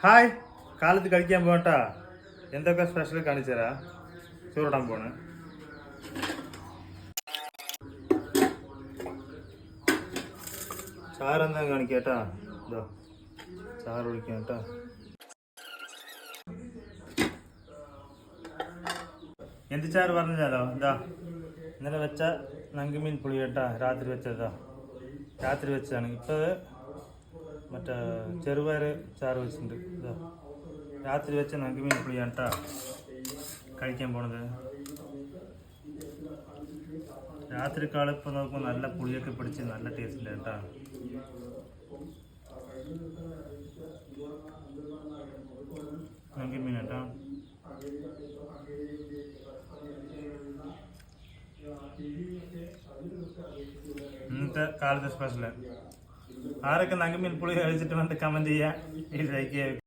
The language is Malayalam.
ഹായ്, കാലത്ത് കഴിക്കാൻ പോകട്ടാ. എന്തൊക്കെ സ്പെഷ്യൽ കാണിച്ചു തരാം. ചോറിടാൻ പോണ്. ചാറെന്താ കാണിക്കാട്ടാ. ഇതോ ചാറ് ഒഴിക്കാം കേട്ടാ. എന്ത് ചാറ് പറഞ്ഞാലോ. ഇതാ ഇന്നലെ വെച്ച നങ്കിമീൻ പുളി കേട്ടാ. രാത്രി വെച്ചതാ. രാത്രി വെച്ചതാണ്. ഇപ്പോൾ മറ്റേ ചെറുപയർ ചാറ് വെച്ചിട്ടുണ്ട്. ഇതാ രാത്രി വെച്ച നങ്കിമീൻ പുളിയാണ് കേട്ടാ കഴിക്കാൻ പോണത്. രാത്രി കാളിപ്പോൾ നോക്കുമ്പോൾ നല്ല പുളിയൊക്കെ പിടിച്ച് നല്ല ടേസ്റ്റില്ല കേട്ടാ. നങ്കിമീൻ കേട്ടാ. ഇന്നത്തെ കാലത്തെ സ്പെഷ്യൽ. ആരൊക്കെ നങ്കിമീൻ പുളി കഴിച്ചിട്ട് വന്നിട്ട് കമൻറ്റ് ചെയ്യുക. ലൈക്ക് ചെയ്യുക.